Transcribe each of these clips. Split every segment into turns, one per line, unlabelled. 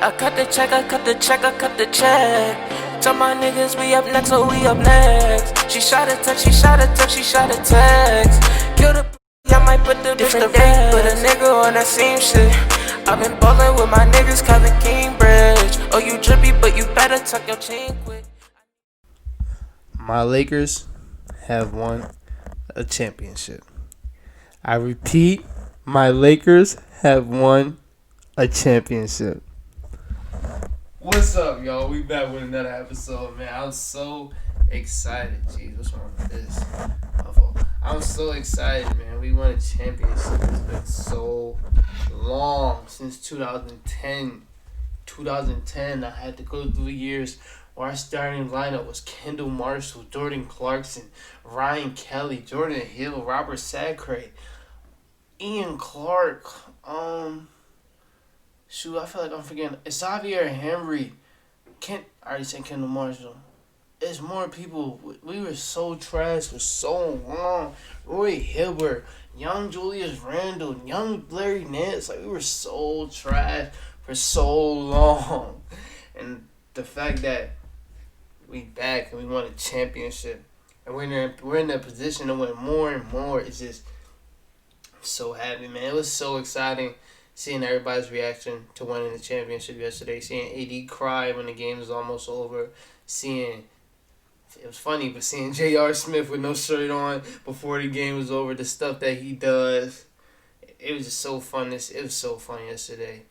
I cut the check, I cut the check, I cut the check. Tell my niggas we up next, so we up next. She shot a text, she shot a text, she shot a text. Kill the I might put the different day, put a nigga on that same shit. I've been ballin' with my niggas, Kevin Cambridge. Oh, you drippy, but you better tuck your chain quick.
My Lakers have won a championship. I repeat, my Lakers have won a championship. What's up, y'all? We back with another episode, man. I'm so excited. Jeez, what's wrong with this? My fault. I'm so excited, man. We won a championship. It's been so long since 2010. 2010, I had to go through years where our starting lineup was Kendall Marshall, Jordan Clarkson, Ryan Kelly, Jordan Hill, Robert Sacre, Ian Clark, shoot, I feel like I'm forgetting. Xavier Henry. I already said Kendall Marshall. It's more people. We were so trash for so long. Roy Hibbert, young Julius Randle, young Larry Nance. Like, we were so trash for so long. And the fact that we back and we won a championship and we're in a position to win more and more, it's just, I'm so happy, man. It was so exciting seeing everybody's reaction to winning the championship yesterday, seeing AD cry when the game was almost over, it was funny, but seeing J.R. Smith with no shirt on before the game was over, the stuff that he does, it was just so fun. It was so fun yesterday.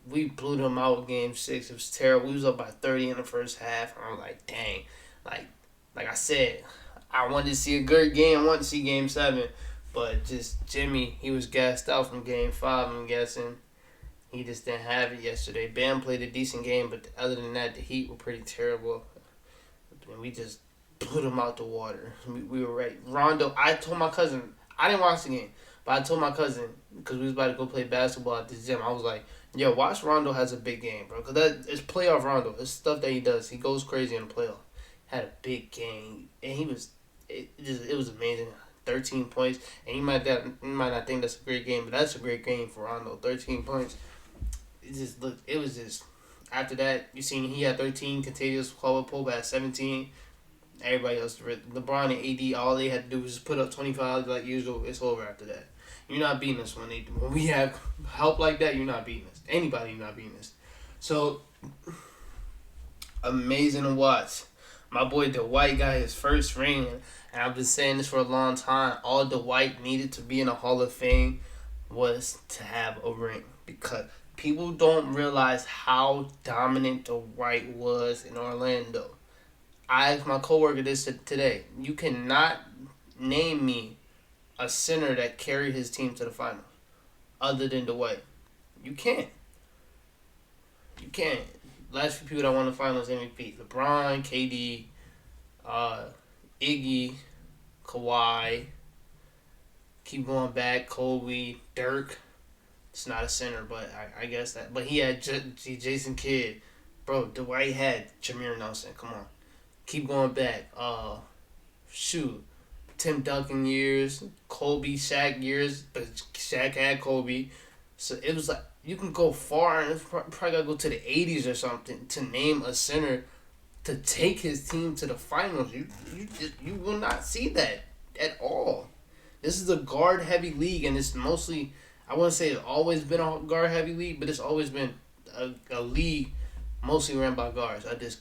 We blew them out Game 6. It was terrible. We was up by 30 in the first half. I was like, dang. Like I said, I wanted to see a good game. I wanted to see Game 7. But just Jimmy, he was gassed out from Game 5, I'm guessing. He just didn't have it yesterday. Bam played a decent game, but other than that, the Heat were pretty terrible. And we just blew them out the water. We were ready. Rondo, I told my cousin, I didn't watch the game, but I told my cousin, because we was about to go play basketball at the gym, I was like, yo, watch Rondo has a big game, bro. Because it's playoff Rondo. It's stuff that he does. He goes crazy in the playoff. Had a big game. And it was amazing. 13 points. And you might not think that's a great game, but that's a great game for Rondo. 13 points. It was just, after that, you seen he had 13, Contagious Caldwell-Pope had 17. Everybody else, LeBron and AD, all they had to do was just put up 25 like usual. It's over after that. You're not beating us when we have help like that. You're not beating us. Anybody, you're not beating us. So, amazing to watch. My boy Dwight got his first ring, and I've been saying this for a long time. All Dwight needed to be in a Hall of Fame was to have a ring, because people don't realize how dominant Dwight was in Orlando. I asked my coworker this today. You cannot name me a center that carried his team to the finals other than Dwight. You can't. Last few people that won the finals MVP: LeBron, KD, Iggy, Kawhi. Keep going back, Kobe, Dirk. It's not a center, but I guess that. But he had Jason Kidd. Bro, Dwight had Jameer Nelson. Come on. Keep going back. Tim Duncan years, Kobe, Shaq years, but Shaq had Kobe. So it was like, you can go far, and probably got to go to the 80s or something to name a center to take his team to the finals. You will not see that at all. This is a guard-heavy league, and it's mostly, I wouldn't say it's always been a guard-heavy league, but it's always been a league mostly ran by guards. That didn't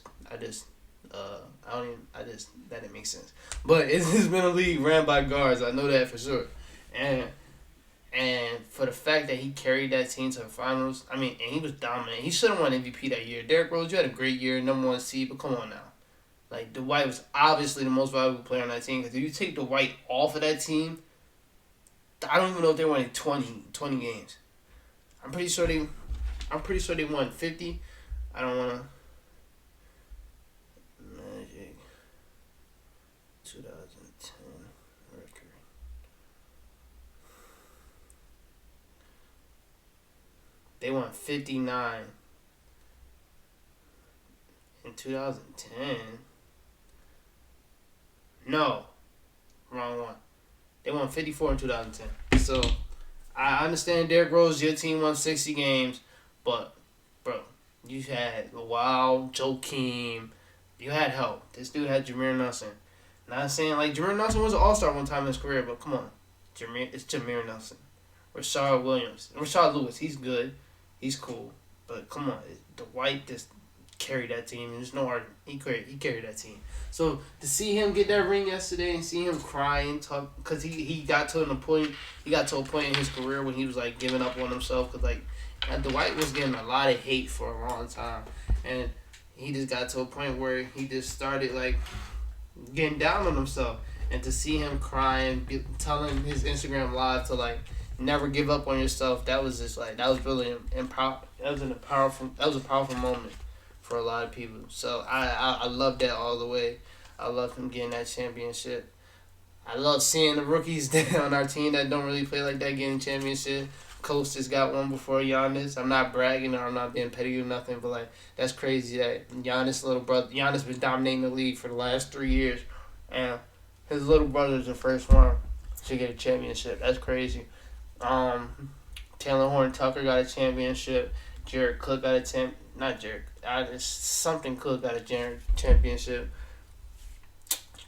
make sense. But it's been a league ran by guards. I know that for sure. And for the fact that he carried that team to the finals, and he was dominant. He should have won MVP that year. Derrick Rose, you had a great year, number 1 seed, but come on now. Like, Dwight was obviously the most valuable player on that team, because if you take Dwight off of that team, I don't even know if they won 20 games. I'm pretty sure they won 50. I don't want to. Magic 2010 record. They won 59 in 2010. No, wrong one. They won 54 in 2010. So, I understand Derrick Rose, your team won 60 games, but, bro, You had Wild, Joakim. You had help. This dude had Jameer Nelson. Not saying like Jameer Nelson was an all-star one time in his career, but come on. It's Jameer Nelson. Rashard Williams. Rashard Lewis, he's good. He's cool. But come on. Dwight just carried that team. There's no argument. He carried that team. So to see him get that ring yesterday and see him cry and talk, because he got to a point in his career when he was like giving up on himself, because like Dwight was getting a lot of hate for a long time, and he just got to a point where he just started like getting down on himself. And to see him crying, telling his Instagram live to like never give up on yourself, that was just like, that was really that was a powerful moment for a lot of people. So I love that all the way. I love him getting that championship. I love seeing the rookies on our team that don't really play like that getting championship. Coach just got one before Giannis. I'm not bragging or I'm not being petty or nothing, but like that's crazy that Giannis' little brother, Giannis been dominating the league for the last 3 years, and his little brother's the first one to get a championship. That's crazy. Taylor Horn Tucker got a championship. Jared Cook got a not Jared. Something Cook got a championship.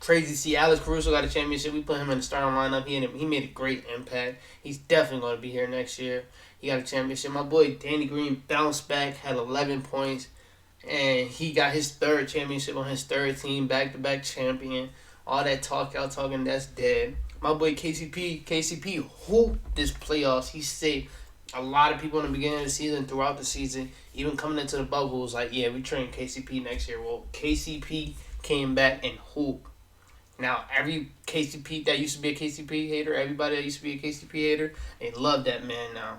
Crazy to see Alex Caruso got a championship. We put him in the starting lineup. He made a great impact. He's definitely going to be here next year. He got a championship. My boy Danny Green bounced back, had 11 points, and he got his third championship on his third team, back-to-back champion. All that talking, that's dead. My boy KCP hooped this playoffs. He saved a lot of people in the beginning of the season, throughout the season, even coming into the bubble, was like, yeah, we train KCP next year. Well, KCP came back and hooped. Now, every KCP that used to be a KCP hater, everybody that used to be a KCP hater, they love that man now.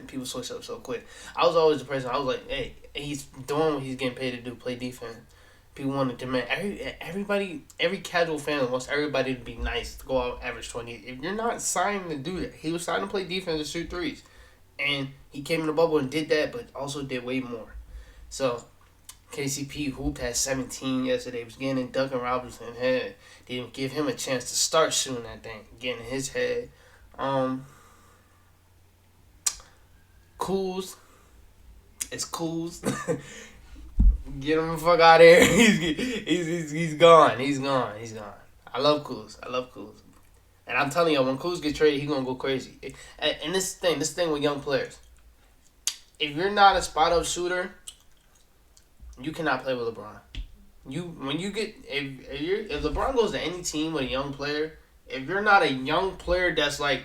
People switch up so quick. I was always the person, I was like, hey, he's doing what he's getting paid to do, play defense. People want to demand, every casual fan wants everybody to be nice, to go out average 20. If you're not signed to do that, he was signed to play defense and shoot threes. And he came in the bubble and did that, but also did way more. So, KCP hooped had 17 yesterday. Was getting in Duncan Robinson's head. Didn't give him a chance to start shooting that thing. Getting in his head. Cools. It's Cools. Get him the fuck out of here. He's gone. He's gone. I love Cools. And I'm telling you, when Cools get traded, he's gonna go crazy. And this thing with young players. If you're not a spot up shooter, you cannot play with LeBron. If LeBron goes to any team with a young player, if you're not a young player that's like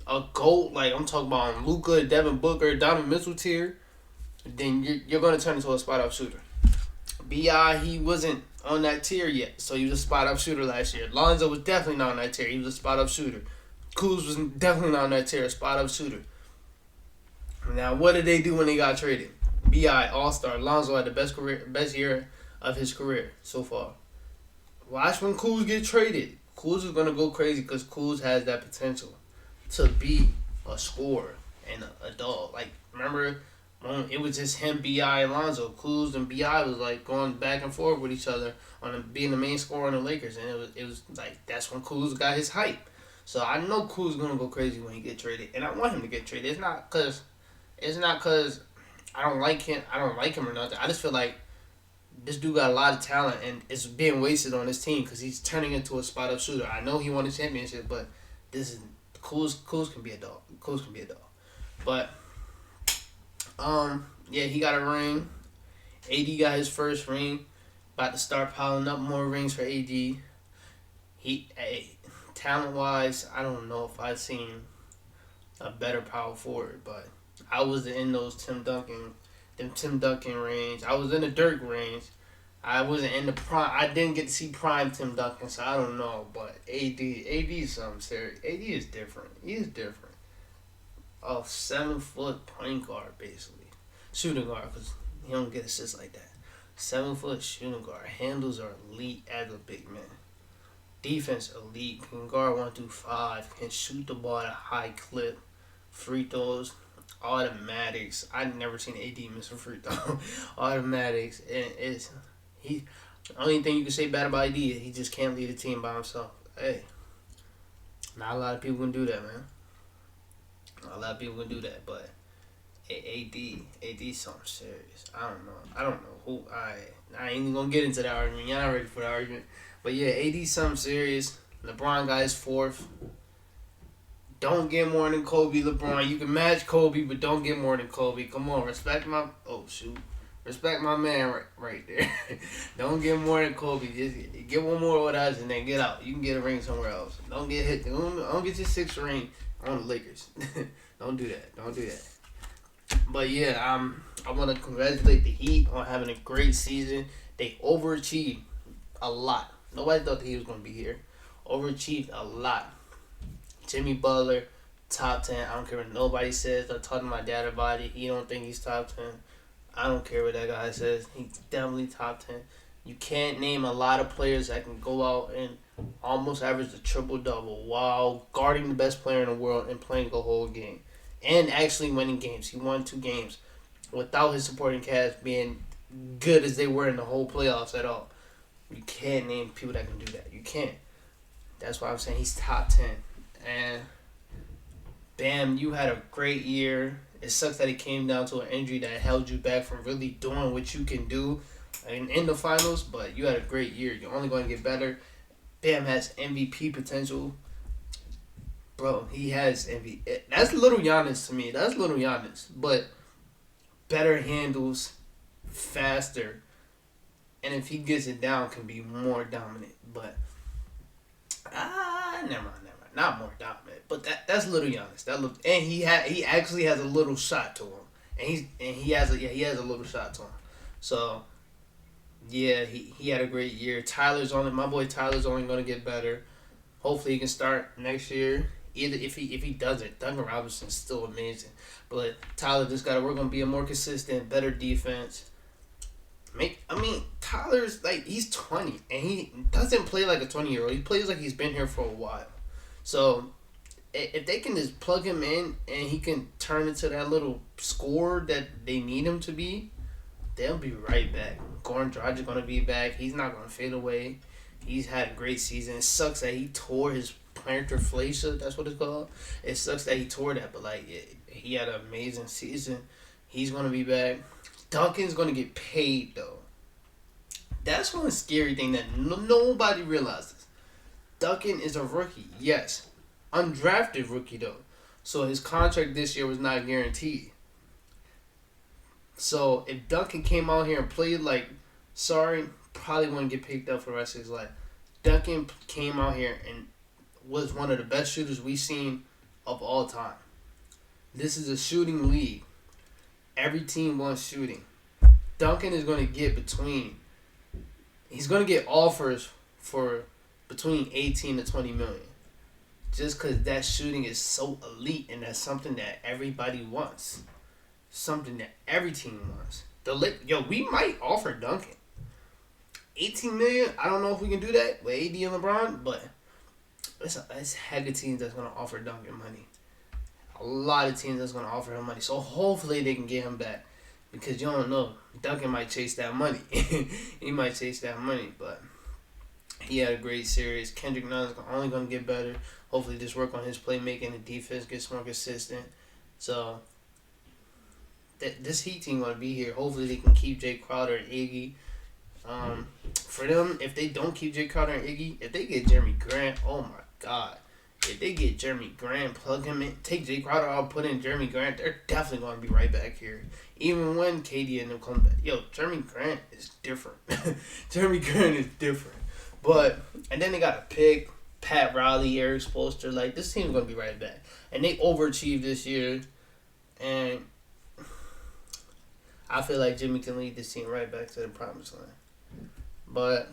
a GOAT, like I'm talking about Luka, Devin Booker, Donovan Mitchell tier, then you're gonna turn into a spot up shooter. B.I. he wasn't on that tier yet, so he was a spot up shooter last year. Lonzo was definitely not on that tier. He was a spot up shooter. Kuz was definitely not on that tier, a spot up shooter. Now, what did they do when they got traded? B.I. All-Star. Lonzo had the best year of his career so far. Watch when Kuz get traded. Kuz is going to go crazy because Kuz has that potential to be a scorer and a dog. Like, remember when it was just him, B.I. and Lonzo. Kuz and B.I. was like going back and forth with each other on being the main scorer on the Lakers. And it was like, that's when Kuz got his hype. So I know Kuz is going to go crazy when he get traded. And I want him to get traded. It's not because I don't like him or nothing. I just feel like this dude got a lot of talent and it's being wasted on his team because he's turning into a spot up shooter. I know he won a championship, but this is Kuz can be a dog. Kuz can be a dog. But yeah, he got a ring. AD got his first ring. About to start piling up more rings for AD. Talent wise, I don't know if I've seen a better power forward, but I was in those Tim Duncan range. I was in the Dirk range. I wasn't in the prime. I didn't get to see prime Tim Duncan, so I don't know. But AD is something serious. AD is different. He is different. A 7-foot point guard, basically. Shooting guard, because he don't get assists like that. 7-foot shooting guard. Handles are elite as a big man. Defense elite. Can guard 1 through 5. Can shoot the ball at a high clip. Free throws. Automatics. I've never seen AD miss a free throw. Automatics. And the only thing you can say bad about AD is he just can't lead a team by himself. Hey, not a lot of people can do that, man. Not a lot of people can do that, but AD something serious. I don't know who. I ain't even gonna get into that argument. Y'all not ready for the argument. But yeah, AD something serious. LeBron got his fourth. Don't get more than Kobe, LeBron. You can match Kobe, but don't get more than Kobe. Come on, respect my. Oh shoot, respect my man right there. Don't get more than Kobe. Just get one more with us and then get out. You can get a ring somewhere else. Don't get hit. Don't get your sixth ring on the Lakers. Don't do that. Don't do that. But yeah, I want to congratulate the Heat on having a great season. They overachieved a lot. Nobody thought the Heat was gonna be here. Overachieved a lot. Jimmy Butler, top 10. I don't care what nobody says. I talked to my dad about it. He don't think he's top 10. I don't care what that guy says. He's definitely top 10. You can't name a lot of players that can go out and almost average a triple-double while guarding the best player in the world and playing the whole game. And actually winning games. He won 2 games without his supporting cast being good as they were in the whole playoffs at all. You can't name people that can do that. You can't. That's why I'm saying he's top 10. And Bam, you had a great year. It sucks that it came down to an injury that held you back from really doing what you can do in the finals, but you had a great year. You're only going to get better. Bam has MVP potential. Bro, he has MVP. That's little Giannis to me. That's little Giannis. But better handles, faster, and if he gets it down, can be more dominant. But, never mind. Not more dominant, but that's little Giannis. And he actually has a little shot to him, and he has a little shot to him. So yeah, he had a great year. My boy Tyler's only gonna get better. Hopefully he can start next year. Either if he doesn't, Duncan Robinson's still amazing, but Tyler just gotta work on being more consistent, better defense. Tyler's he's 20 and he doesn't play like a 20-year-old. He plays like he's been here for a while. So, if they can just plug him in and he can turn into that little scorer that they need him to be, they'll be right back. Goran Dragic is going to be back. He's not going to fade away. He's had a great season. It sucks that he tore his plantar fascia. That's what it's called. It sucks that he tore that, but he had an amazing season. He's going to be back. Duncan's going to get paid, though. That's one scary thing that nobody realizes. Duncan is a rookie, yes. Undrafted rookie, though. So his contract this year was not guaranteed. So if Duncan came out here and played probably wouldn't get picked up for the rest of his life. Duncan came out here and was one of the best shooters we've seen of all time. This is a shooting league. Every team wants shooting. Duncan is going to he's going to get offers for between 18 to 20 million. Just because that shooting is so elite and that's something that everybody wants. Something that every team wants. We might offer Duncan 18 million. I don't know if we can do that with AD and LeBron, but it's heck of teams that's going to offer Duncan money. A lot of teams that's going to offer him money. So hopefully they can get him back. Because you don't know. Duncan might chase that money. He might chase that money, but he had a great series. Kendrick Nunn's only going to get better. Hopefully just work on his playmaking and defense, gets more consistent. So, this Heat team going to be here. Hopefully they can keep Jay Crowder and Iggy. For them, if they don't keep Jay Crowder and Iggy, if they get Jeremy Grant, oh my God. If they get Jeremy Grant, plug him in, take Jay Crowder out, put in Jeremy Grant, they're definitely going to be right back here. Even when KD and them come back. Yo, Jeremy Grant is different. Jeremy Grant is different. And then they got to pick Pat Riley, Eric Spoelstra. This team's going to be right back. And they overachieved this year. And I feel like Jimmy can lead this team right back to the promised land. But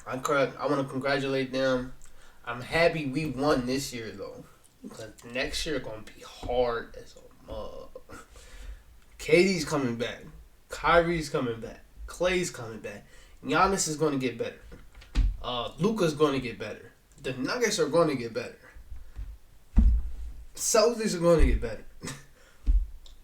I want to congratulate them. I'm happy we won this year, though. Because next year going to be hard as a mug. KD's coming back. Kyrie's coming back. Klay's coming back. Giannis is going to get better. Luka's going to get better. The Nuggets are going to get better. Celtics are going to get better.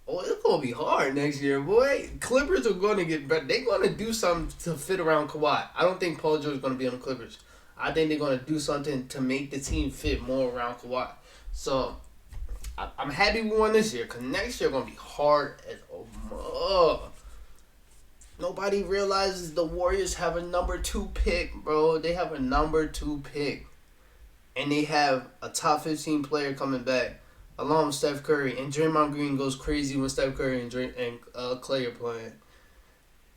Oh, it's going to be hard next year, boy. Clippers are going to get better. They're going to do something to fit around Kawhi. I don't think Paul George is going to be on the Clippers. I think they're going to do something to make the team fit more around Kawhi. So, I'm happy we won this year, because next year going to be hard as a mug. Nobody realizes the Warriors have a number 2 pick, bro. They have a number 2 pick. And they have a top 15 player coming back, along with Steph Curry. And Draymond Green goes crazy when Steph Curry and Clay are playing.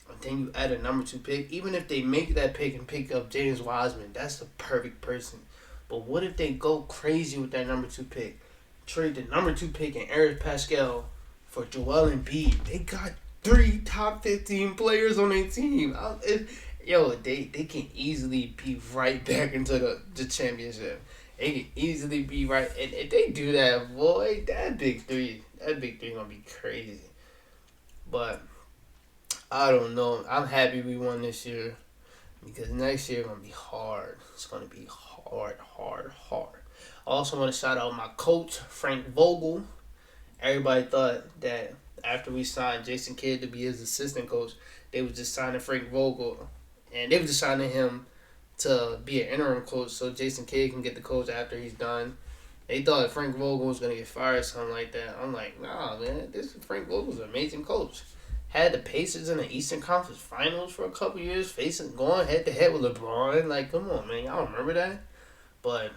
And then you add a number 2 pick. Even if they make that pick and pick up James Wiseman, that's the perfect person. But what if they go crazy with that number 2 pick? Trade the number 2 pick and Eric Pascal for Joel Embiid. They got 3 top 15 players on their team. They can easily be right back into the championship. They can easily be right. And if they do that, boy, that big three gonna be crazy. But I don't know. I'm happy we won this year, because next year gonna be hard. It's gonna be hard. I also want to shout out my coach, Frank Vogel. Everybody thought that after we signed Jason Kidd to be his assistant coach, they was just signing Frank Vogel, and they was just signing him to be an interim coach so Jason Kidd can get the coach after he's done. They thought Frank Vogel was going to get fired or something like that. I'm like, nah, man, Frank Vogel's an amazing coach. Had the Pacers in the Eastern Conference Finals for a couple years, going head-to-head with LeBron. Like, come on, man. Y'all remember that? But,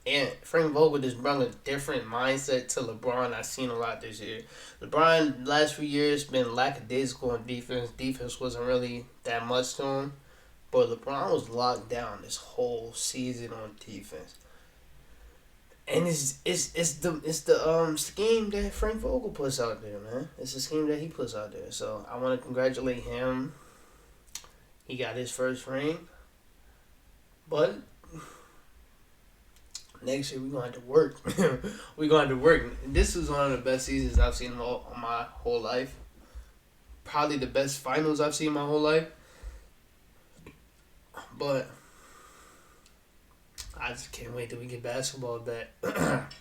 and Frank Vogel just brought a different mindset to LeBron I've seen a lot this year. LeBron, last few years, been lackadaisical on defense. Defense wasn't really that much to him. But LeBron was locked down this whole season on defense. And it's the scheme that Frank Vogel puts out there, man. It's the scheme that he puts out there. So I want to congratulate him. He got his first ring. But next year we're going to have to work. We're going to have to work. This was one of the best seasons I've seen all my whole life. Probably the best finals I've seen my whole life. But I just can't wait till we get basketball back.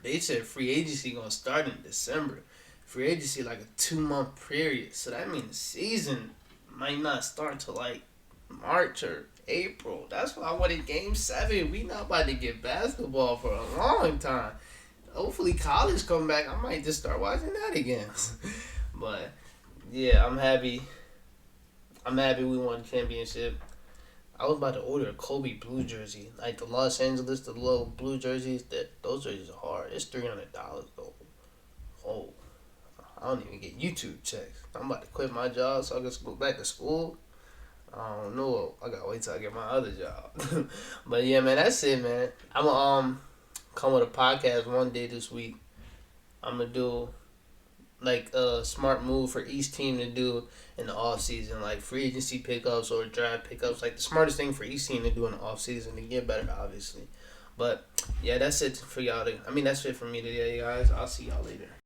They said free agency gonna start in December. Free agency like a 2-month period. So that means the season might not start till like March or April. That's why I wanted Game 7. We not about to get basketball for a long time. Hopefully college come back. I might just start watching that again. But yeah, I'm happy. I'm happy we won the championship. I was about to order a Kobe blue jersey. Like the Los Angeles, the little blue jerseys. Those jerseys are hard. It's $300 though. Oh, I don't even get YouTube checks. I'm about to quit my job so I can go back to school. I don't know. I gotta wait till I get my other job. But yeah, man, that's it, man. I'm gonna come with a podcast one day this week. I'm gonna do like a smart move for each team to do in the off season, like free agency pickups or draft pickups, like the smartest thing for each team to do in the off season to get better, obviously. But yeah, that's it for y'all. That's it for me today, guys. I'll see y'all later.